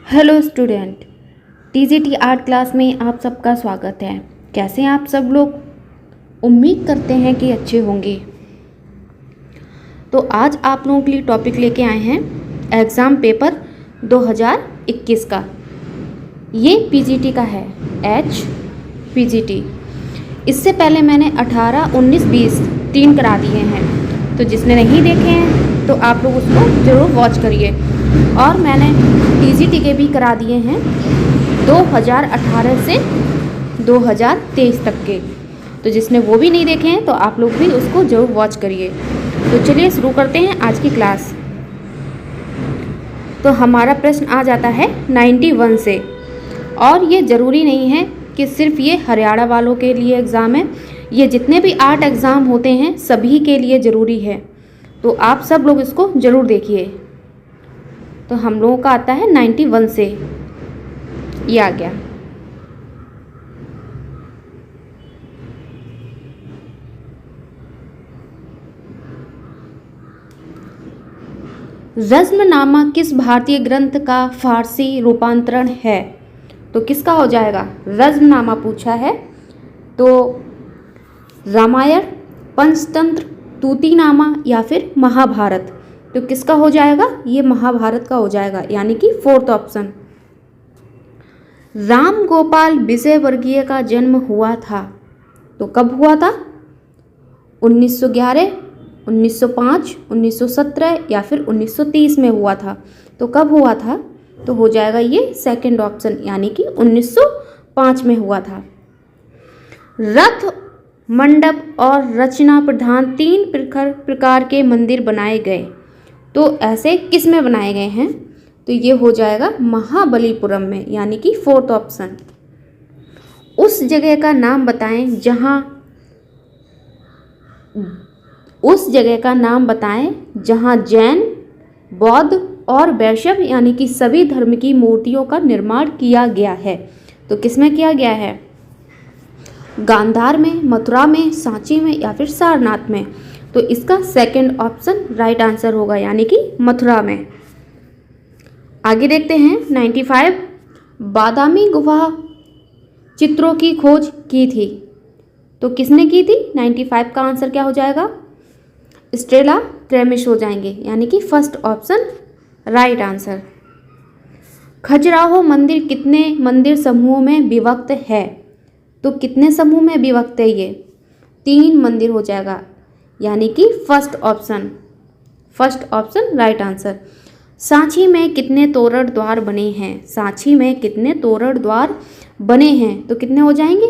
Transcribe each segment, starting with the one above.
Hello student, TGT art class में आप सबका स्वागत है। कैसे हैं आप सब लोग? उम्मीद करते हैं कि अच्छे होंगे। तो आज आप लोगों के लिए टॉपिक लेके आए हैं एग्ज़ाम पेपर 2021 का। ये पीजीटी का है, एच पीजीटी। इससे पहले मैंने 18, 19, 20 3 करा दिए हैं। तो जिसने नहीं देखे हैं तो आप लोग उसको ज़रूर वॉच करिए। और मैंने टीजीटी के भी करा दिए हैं 2018 से 2023 तक के। तो जिसने वो भी नहीं देखे हैं तो आप लोग भी उसको ज़रूर वॉच करिए। तो चलिए शुरू करते हैं आज की क्लास। तो हमारा प्रश्न आ जाता है 91 से। और ये ज़रूरी नहीं है कि सिर्फ ये हरियाणा वालों के लिए एग्ज़ाम है, ये जितने भी आर्ट एग्ज़ाम होते हैं सभी के लिए ज़रूरी है। तो आप सब लोग इसको ज़रूर देखिए। तो हम लोगों का आता है 91 से, ये आ गया। रज़्मनामा किस भारतीय ग्रंथ का फारसी रूपांतरण है? तो किसका हो जाएगा? रज़्मनामा पूछा है तो रामायण, पंचतंत्र, तूतीनामा या फिर महाभारत। तो किसका हो जाएगा? ये महाभारत का हो जाएगा, यानी कि 4th ऑप्शन। राम गोपाल विजयवर्गीय का जन्म हुआ था तो कब हुआ था? 1911, 1905, 1917 या फिर 1930 में हुआ था। तो कब हुआ था? तो हो जाएगा ये 2nd ऑप्शन, यानी कि 1905 में हुआ था। रथ, मंडप और रचना प्रधान 3 प्रकार के मंदिर बनाए गए। तो ऐसे किस में बनाए गए हैं? तो ये हो जाएगा महाबलीपुरम में, यानी कि 4th ऑप्शन। उस जगह का नाम बताएं जहां जैन, बौद्ध और वैष्णव यानी कि सभी धर्म की मूर्तियों का निर्माण किया गया है। तो किसमें किया गया है? गांधार में, मथुरा में, सांची में या फिर सारनाथ में। तो इसका 2nd ऑप्शन राइट आंसर होगा, यानी कि मथुरा में। आगे देखते हैं 95। बादामी गुफा चित्रों की खोज की थी। तो किसने की थी? 95 का आंसर क्या हो जाएगा? स्टेला क्रेमिश हो जाएंगे, यानी कि 1st option right answer. Khajuraho मंदिर कितने मंदिर समूहों में विभक्त है? तो कितने समूह में विभक्त है ये? 3 मंदिर हो जाएगा, यानी कि 1st option right answer. Sanchi में कितने तोरण द्वार बने हैं? सांची में कितने तोरण द्वार बने हैं? तो कितने हो जाएंगे?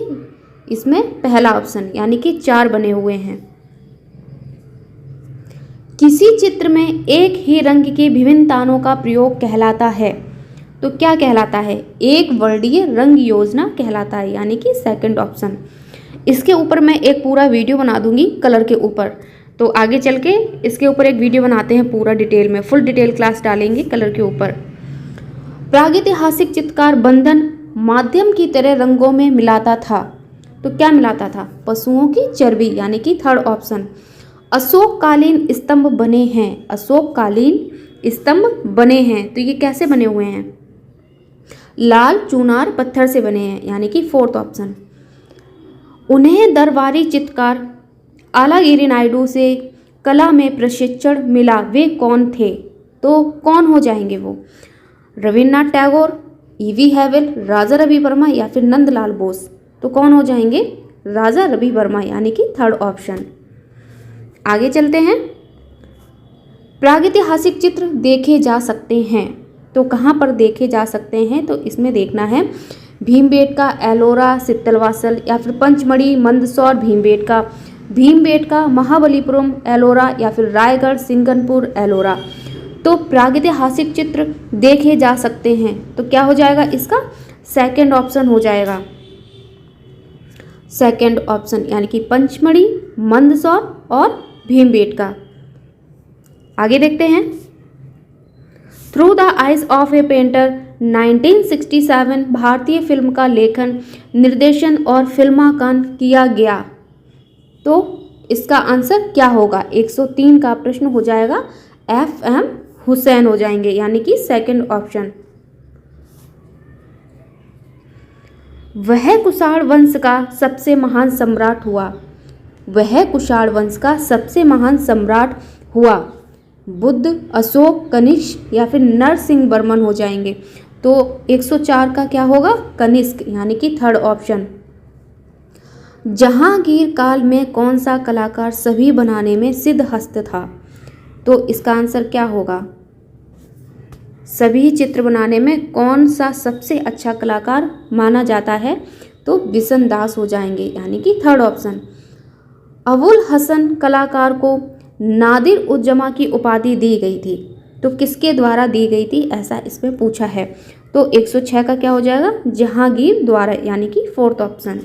इसमें पहला ऑप्शन, यानी कि 4 बने हुए हैं। किसी चित्र में एक ही रंग के विभिन्न तानों का प्रयोग कहलाता है। तो क्या कहलाता है? एक वर्णीय रंग योजना कहलाता है, यानी कि 2nd ऑप्शन। इसके ऊपर मैं एक पूरा वीडियो बना दूंगी कलर के ऊपर। तो आगे चल के इसके ऊपर एक वीडियो बनाते हैं पूरा डिटेल में, फुल डिटेल क्लास डालेंगे कलर के ऊपर। प्रागैतिहासिक चित्रकार बंधन माध्यम की तरह रंगों में मिलाता था। तो क्या मिलाता था? पशुओं की चर्बी, यानी कि 3rd ऑप्शन। अशोककालीन स्तंभ बने हैं। अशोककालीन स्तंभ बने हैं तो ये कैसे बने हुए हैं? लाल चूनार पत्थर से बने हैं, यानी कि 4th ऑप्शन। उन्हें दरबारी चित्रकार आलागिरी नायडू से कला में प्रशिक्षण मिला, वे कौन थे? तो कौन हो जाएंगे वो? रविन्द्रनाथ टैगोर, ईवी हैवल, राजा रवि वर्मा या फिर नंदलाल बोस। तो कौन हो जाएंगे? राजा रवि वर्मा, यानी कि 3rd ऑप्शन। आगे चलते हैं। प्रागैतिहासिक चित्र देखे जा सकते हैं। तो कहाँ पर देखे जा सकते हैं? तो इसमें देखना है भीमबेटका, एलोरा, सित्तलवासल या फिर पंचमढ़ी, मंदसौर, भीमबेटका, महाबलीपुरम, एलोरा या फिर रायगढ़, सिंगनपुर, एलोरा। तो प्रागैतिहासिक चित्र देखे जा सकते हैं तो क्या हो जाएगा? इसका 2nd ऑप्शन हो जाएगा, 2nd ऑप्शन, यानी कि पंचमढ़ी, मंदसौर और भीमबेटका। आगे देखते हैं। Through the eyes of A painter 1967 भारतीय फिल्म का लेखन, निर्देशन और फिल्मांकन किया गया। तो इसका आंसर क्या होगा? 103 का प्रश्न हो जाएगा, FM हुसैन हो जाएंगे, यानी कि 2nd ऑप्शन। वह कुषाण वंश का सबसे महान सम्राट हुआ। वह कुषाण वंश का सबसे महान सम्राट हुआ। बुद्ध, अशोक, कनिष्क या फिर नरसिंह वर्मन हो जाएंगे। तो 104 का क्या होगा? कनिष्क, यानी कि थर्ड ऑप्शन। जहांगीर काल में कौन सा कलाकार सभी बनाने में सिद्धहस्त था? तो इसका आंसर क्या होगा? सभी चित्र बनाने में कौन सा सबसे अच्छा कलाकार माना जाता है? तो बिशन दास हो जाएंगे, यानी कि थर्ड ऑप्शन। अबुल हसन कलाकार को नादिर उज्जमा की उपाधि दी गई थी, तो किसके द्वारा दी गई थी, ऐसा इसमें पूछा है। तो 106 का क्या हो जाएगा? जहांगीर द्वारा, यानी कि फोर्थ ऑप्शन।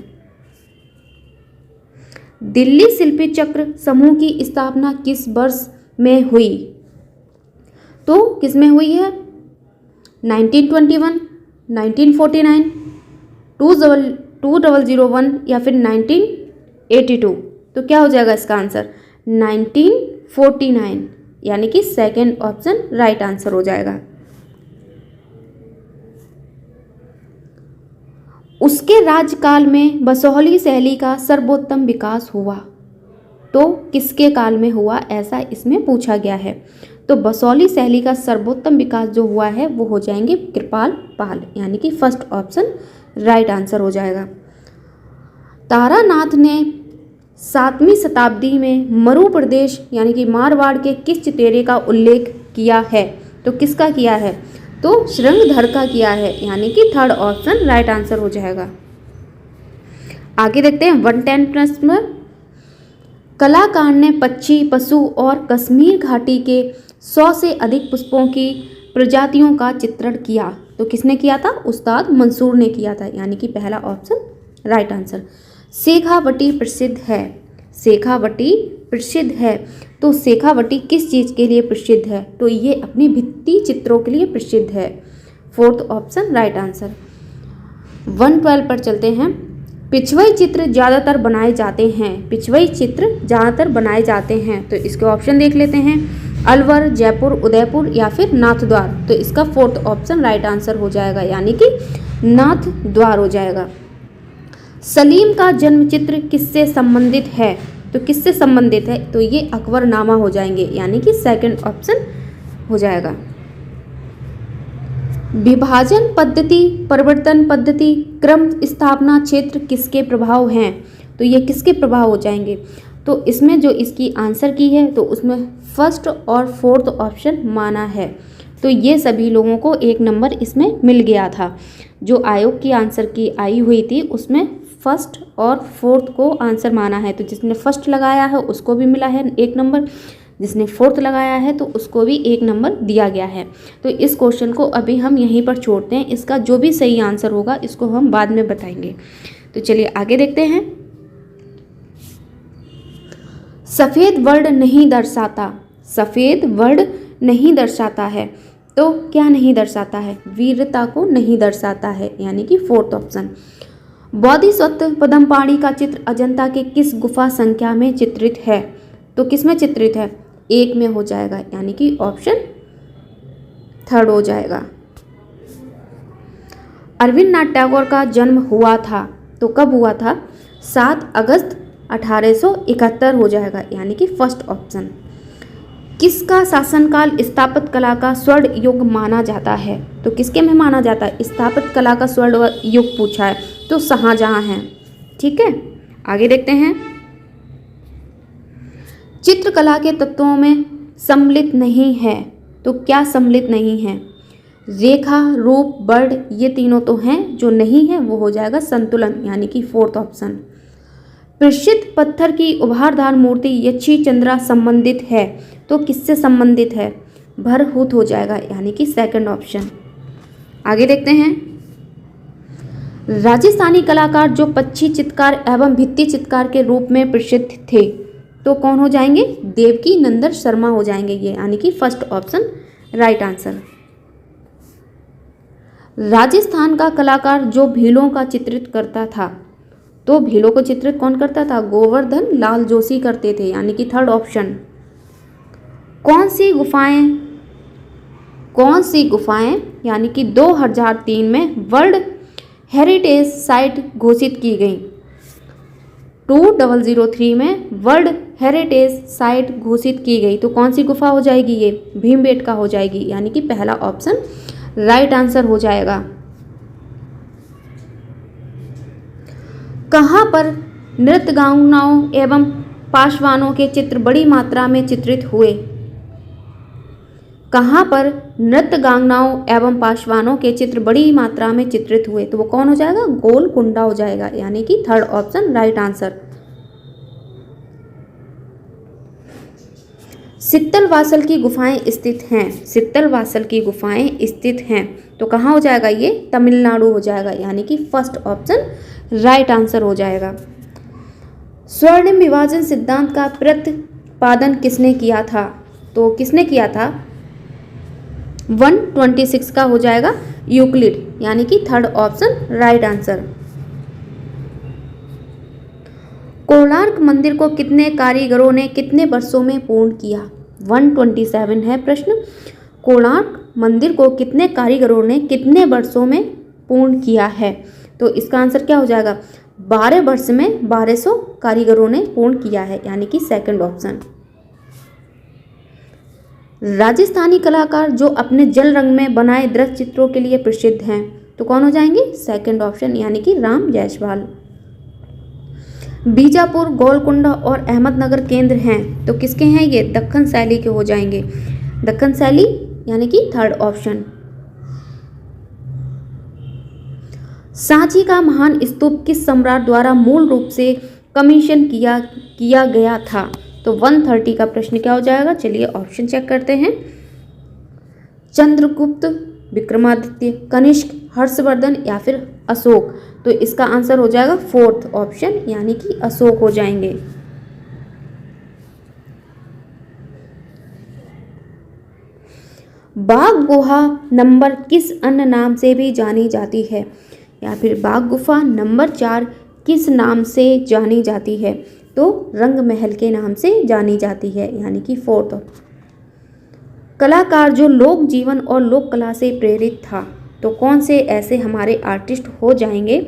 दिल्ली शिल्पी चक्र समूह की स्थापना किस वर्ष में हुई? तो किस में हुई है? 1921, 1949, 2001 या फिर 1982। तो क्या हो जाएगा इसका आंसर? 1949, यानी कि सेकेंड ऑप्शन राइट आंसर हो जाएगा। उसके राज्यकाल में बसोहली शैली का सर्वोत्तम विकास हुआ। तो किसके काल में हुआ, ऐसा इसमें पूछा गया है। तो बसोहली शैली का सर्वोत्तम विकास जो हुआ है वो हो जाएंगे कृपाल पाल, यानी कि फर्स्ट ऑप्शन राइट आंसर हो जाएगा। तारानाथ ने 7वीं शताब्दी में मरु प्रदेश यानी कि मारवाड़ के किस चितेरे का उल्लेख किया है? तो किसका किया है? तो श्रृंगधर का किया है, यानी कि थर्ड ऑप्शन राइट आंसर हो जाएगा। आगे देखते हैं 110 प्रश्न। कलाकार ने पक्षी, पशु और कश्मीर घाटी के 100 से अधिक पुष्पों की प्रजातियों का चित्रण किया। तो किसने किया था? उस्ताद मंसूर ने किया था, यानी कि पहला ऑप्शन राइट आंसर। शेखावटी प्रसिद्ध है। शेखावटी प्रसिद्ध है, तो शेखावटी किस चीज़ के लिए प्रसिद्ध है? तो ये अपनी भित्ति चित्रों के लिए प्रसिद्ध है, फोर्थ ऑप्शन राइट आंसर। 112 पर चलते हैं। पिछवई चित्र ज़्यादातर बनाए जाते हैं। पिछवई चित्र ज़्यादातर बनाए जाते हैं, तो इसके ऑप्शन देख लेते हैं। अलवर, जयपुर, उदयपुर या फिर नाथद्वार। तो इसका फोर्थ ऑप्शन राइट आंसर हो जाएगा, यानी कि नाथद्वार हो जाएगा। सलीम का जन्म चित्र किससे संबंधित है? तो किससे संबंधित है? तो ये अकबरनामा हो जाएंगे, यानी कि सेकंड ऑप्शन हो जाएगा। विभाजन पद्धति, परिवर्तन पद्धति, क्रम स्थापना क्षेत्र किसके प्रभाव हैं? तो ये किसके प्रभाव हो जाएंगे? तो इसमें जो इसकी आंसर की है तो उसमें फर्स्ट और फोर्थ ऑप्शन माना है। तो ये सभी लोगों को 1 नंबर इसमें मिल गया था। जो आयोग की आंसर की आई हुई थी उसमें फर्स्ट और फोर्थ को आंसर माना है। तो जिसने फर्स्ट लगाया है उसको भी मिला है 1 नंबर, जिसने फोर्थ लगाया है तो उसको भी 1 नंबर दिया गया है। तो इस क्वेश्चन को अभी हम यहीं पर छोड़ते हैं। इसका जो भी सही आंसर होगा इसको हम बाद में बताएंगे। तो चलिए आगे देखते हैं। सफ़ेद वर्ण नहीं दर्शाता। सफ़ेद वर्ण नहीं दर्शाता है, तो क्या नहीं दर्शाता है? वीरता को नहीं दर्शाता है, यानी कि फोर्थ ऑप्शन। बोधिसत्व पद्मपाणि का चित्र अजंता के किस गुफा संख्या में चित्रित है? तो किस में चित्रित है? 1 में हो जाएगा, यानी कि ऑप्शन थर्ड हो जाएगा। रवींद्रनाथ टैगोर का जन्म हुआ था, तो कब हुआ था? 7 अगस्त 1871 हो जाएगा, यानी कि फर्स्ट ऑप्शन। किसका शासनकाल स्थापत्य कला का स्वर्ण युग माना जाता है? तो किसके में माना जाता है? स्थापत्य कला का स्वर्ण युग पूछा है, तो शाहजहां है। ठीक है, आगे देखते हैं। चित्रकला के तत्वों में सम्मिलित नहीं है, तो क्या सम्मिलित नहीं है? रेखा, रूप, वर्ण, ये तीनों तो हैं। जो नहीं है वो हो जाएगा संतुलन, यानी कि फोर्थ ऑप्शन। प्रसिद्ध पत्थर की उभारदार मूर्ति यक्षी चंद्रा संबंधित है, तो किससे संबंधित है? भरहुत हो जाएगा, यानी कि सेकंड ऑप्शन। आगे देखते हैं। राजस्थानी कलाकार जो पक्षी चित्रकार एवं भित्ति चित्रकार के रूप में प्रसिद्ध थे, तो कौन हो जाएंगे? देवकी नंदन शर्मा हो जाएंगे ये, यानी कि first option right answer. Rajasthan का कलाकार जो भीलों का चित्रित करता था, तो भीलों को चित्रित कौन करता था? गोवर्धन लाल जोशी करते थे, यानी कि थर्ड ऑप्शन। कौन सी गुफाएं यानी कि 2003 में वर्ल्ड हेरिटेज साइट घोषित की गई? 2003 में वर्ल्ड हेरिटेज साइट घोषित की गई। तो कौन सी गुफा हो जाएगी? ये भीमबेटका हो जाएगी, यानी कि पहला ऑप्शन राइट आंसर हो जाएगा। कहाँ पर नृत्यगानाओं एवं पाशवानों के चित्र बड़ी मात्रा में चित्रित हुए? कहाँ पर नृत्यगानाओं एवं पाशवानों के चित्र बड़ी मात्रा में चित्रित हुए? तो वो कौन हो जाएगा? गोलकुंडा हो जाएगा, यानी कि थर्ड ऑप्शन राइट आंसर। सित्तलवासल की गुफाएं स्थित हैं? सित्तलवासल की गुफाएं स्थित हैं, तो कहाँ हो जाएगा? ये तमिलनाडु हो जाएगा, यानी कि फर्स्ट ऑप्शन राइट आंसर हो जाएगा। स्वर्णिम विभाजन सिद्धांत का प्रतिपादन किसने किया था? तो किसने किया था? 126 का हो जाएगा यूक्लिड, यानी कि third option right answer. Konark मंदिर को कितने कारीगरों ने कितने वर्षों में पूर्ण किया? 127 है प्रश्न। कोणार्क मंदिर को कितने कारीगरों ने कितने वर्षों में पूर्ण किया है? तो इसका आंसर क्या हो जाएगा? 12 वर्ष में 1200 कारीगरों ने पूर्ण किया है, यानी कि सेकंड ऑप्शन। राजस्थानी कलाकार जो अपने जल रंग में बनाए दृश्य चित्रों के लिए प्रसिद्ध हैं, तो कौन हो जाएंगे? सेकंड ऑप्शन, यानी कि राम जायसवाल। बीजापुर, गोलकुंडा और अहमदनगर केंद्र हैं, तो किसके हैं ये? दक्कन शैली के हो जाएंगे। दक्कन शैली, यानी कि थर्ड ऑप्शन। सांची का महान स्तूप किस सम्राट द्वारा मूल रूप से कमीशन किया गया था? तो 130 का प्रश्न क्या हो जाएगा? चलिए ऑप्शन चेक करते हैं। चंद्रगुप्त, विक्रमादित्य, कनिष्क, हर्षवर्धन या फिर अशोक। तो इसका आंसर हो जाएगा फोर्थ ऑप्शन, यानी कि अशोक हो जाएंगे। बाघ गुहा नंबर किस अन्य नाम से भी जानी जाती है? या फिर बाघ गुफा नंबर 4 किस नाम से जानी जाती है? तो रंग महल के नाम से जानी जाती है, यानी कि फोर्थ। कलाकार जो लोक जीवन और लोक कला से प्रेरित था, तो कौन से ऐसे हमारे आर्टिस्ट हो जाएंगे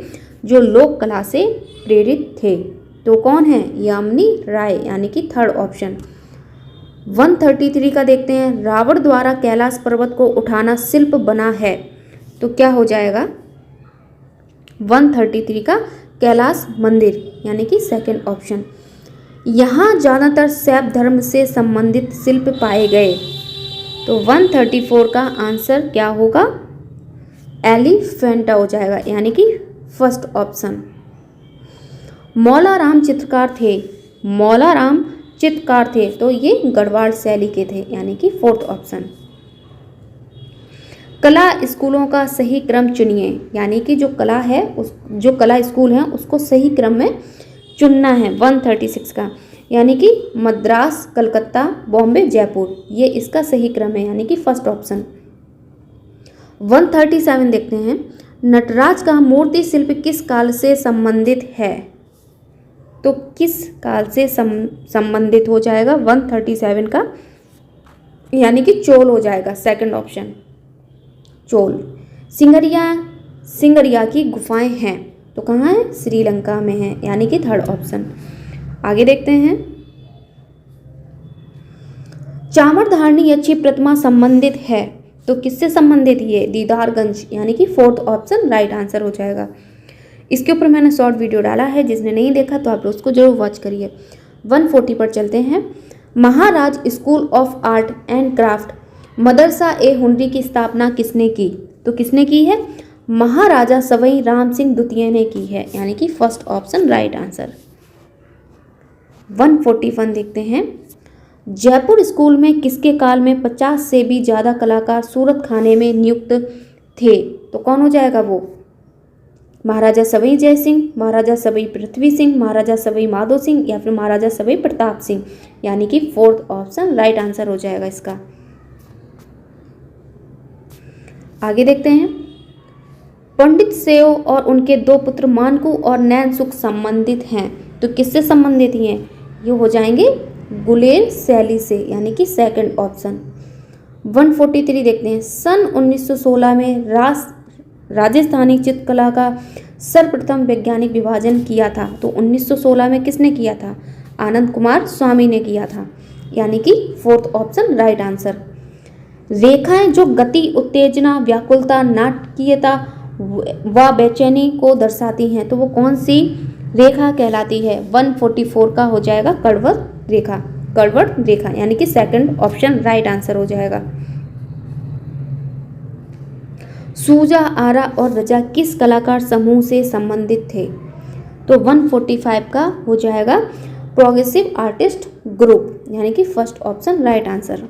जो लोक कला से प्रेरित थे? तो कौन है? यामिनी राय, यानी कि थर्ड ऑप्शन। 133 का देखते हैं। रावण द्वारा कैलाश पर्वत को उठाना शिल्प बना है, तो क्या हो जाएगा? 133 का कैलाश मंदिर, यानी कि सेकंड ऑप्शन। यहाँ ज़्यादातर शैव धर्म से संबंधित शिल्प पाए गए, तो 134 का आंसर क्या होगा? एलिफेंटा हो जाएगा, यानी कि फर्स्ट ऑप्शन। मौलाराम चित्रकार थे, मौलाराम चित्रकार थे, तो ये गढ़वाल शैली के थे, यानी कि फोर्थ ऑप्शन। कला स्कूलों का सही क्रम चुनिए, यानी कि जो कला है जो कला स्कूल है उसको सही क्रम में चुनना है। 136 का, यानी कि मद्रास, कलकत्ता, बॉम्बे, जयपुर, ये इसका सही क्रम है, यानी कि फर्स्ट ऑप्शन। 137 देखते हैं। नटराज का मूर्ति शिल्प किस काल से संबंधित है? तो किस काल से संबंधित हो जाएगा? 137 का, यानी कि चोल हो जाएगा, सेकंड ऑप्शन चोल। सिंगरिया की गुफाएं हैं, तो कहाँ है? श्रीलंका में है, यानी कि थर्ड ऑप्शन। आगे देखते हैं। चामरधारणी अच्छी प्रतिमा संबंधित है, तो किससे संबंधित? ये दीदारगंज, यानी कि फोर्थ ऑप्शन राइट आंसर हो जाएगा। इसके ऊपर मैंने शॉर्ट वीडियो डाला है, जिसने नहीं देखा तो आप उसको जरूर वॉच करिए। 140 पर चलते हैं। Maharaj school of art and craft मदरसा ए हुंडी की स्थापना किसने की? तो किसने की है? महाराजा सवाई राम सिंह द्वितीय ने की है, यानी कि फर्स्ट ऑप्शन राइट आंसर। 141 देखते हैं। जयपुर स्कूल में किसके काल में 50 से भी ज़्यादा कलाकार सूरत खाने में नियुक्त थे? तो कौन हो जाएगा वो? महाराजा सवाई जय सिंह, महाराजा सवाई पृथ्वी सिंह, महाराजा सवाई माधो सिंह या फिर महाराजा सवाई प्रताप सिंह, यानी कि फोर्थ ऑप्शन राइट आंसर हो जाएगा इसका। आगे देखते हैं। पंडित सेव और उनके 2 पुत्र मानकू और नैनसुख संबंधित हैं, तो किससे संबंधित हैं? ये हो जाएंगे गुलेर शैली से, यानी कि सेकंड ऑप्शन। 143 देखते हैं। सन 1916 में राजस्थानी चित्रकला का सर्वप्रथम वैज्ञानिक विभाजन किया था? तो 1916 में किसने किया था? आनंद कुमार स्वामी ने किया था, यानी कि फोर्थ ऑप्शन राइट आंसर। रेखाएं जो गति, उत्तेजना, व्याकुलता, नाटकीयता व बेचैनी को दर्शाती हैं, तो वो कौन सी रेखा कहलाती है? 144 का हो जाएगा कड़वट रेखा, कड़वट रेखा, यानी कि सेकंड ऑप्शन राइट आंसर हो जाएगा। सूजा, आरा और रजा किस कलाकार समूह से संबंधित थे? तो 145 का हो जाएगा प्रोग्रेसिव आर्टिस्ट ग्रुप, यानी कि first option right answer.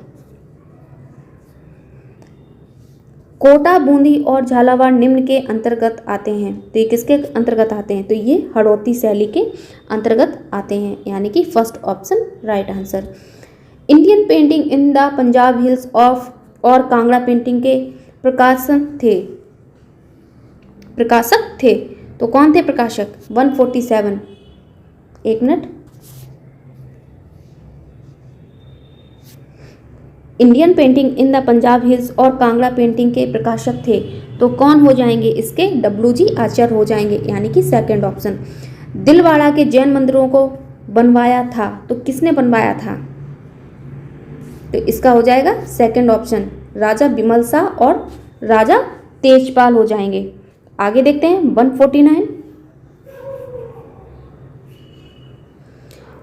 Kota, Bundi और झालावाड़ निम्न के अंतर्गत आते हैं, तो ये किसके अंतर्गत आते हैं? तो ये हड़ौती शैली के अंतर्गत आते हैं, यानी कि first option right answer. Indian painting in the Punjab hills of और कांगड़ा पेंटिंग के प्रकाशक थे, तो कौन थे प्रकाशक? 147, एक minute. Indian painting in the Punjab hills और कांगड़ा पेंटिंग के प्रकाशक थे, तो कौन हो जाएंगे इसके? डब्ल्यू.जी. आचार्य हो जाएंगे, यानी कि सेकंड ऑप्शन। दिलवाड़ा के जैन मंदिरों को बनवाया था, तो किसने बनवाया था? तो इसका हो जाएगा सेकंड ऑप्शन राजा बिमल शाह और राजा तेजपाल हो जाएंगे। आगे देखते हैं 149।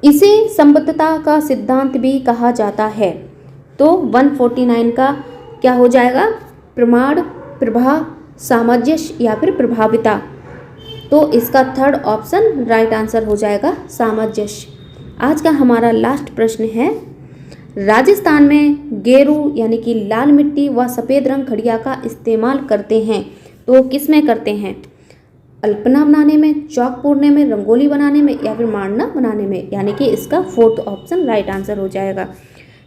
इसे संबद्धता का सिद्धांत भी कहा जाता है, तो 149 का क्या हो जाएगा? प्रमाण, प्रभा, सामंजस्य या फिर प्रभाविता, तो इसका थर्ड ऑप्शन राइट आंसर हो जाएगा सामंजस्य। आज का हमारा लास्ट प्रश्न है, राजस्थान में गेरू यानी कि लाल मिट्टी व सफ़ेद रंग खड़िया का इस्तेमाल करते हैं, तो किस में करते हैं? अल्पना बनाने में, चौक पूरने में, रंगोली बनाने में या फिर मांडना बनाने में, यानी कि इसका फोर्थ ऑप्शन राइट आंसर हो जाएगा।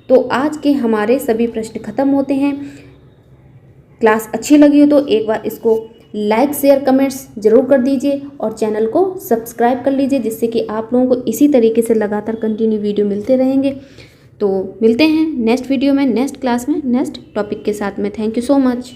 तो आज के हमारे सभी प्रश्न खत्म होते हैं। क्लास अच्छी लगी हो तो एक बार इसको लाइक, शेयर, कमेंट्स जरूर कर दीजिए और चैनल को सब्सक्राइब कर लीजिए, जिससे कि आप लोगों को इसी तरीके से लगातार कंटिन्यू वीडियो मिलते रहेंगे। तो मिलते हैं नेक्स्ट वीडियो में, नेक्स्ट क्लास में, नेक्स्ट टॉपिक के साथ में। Thank you so much.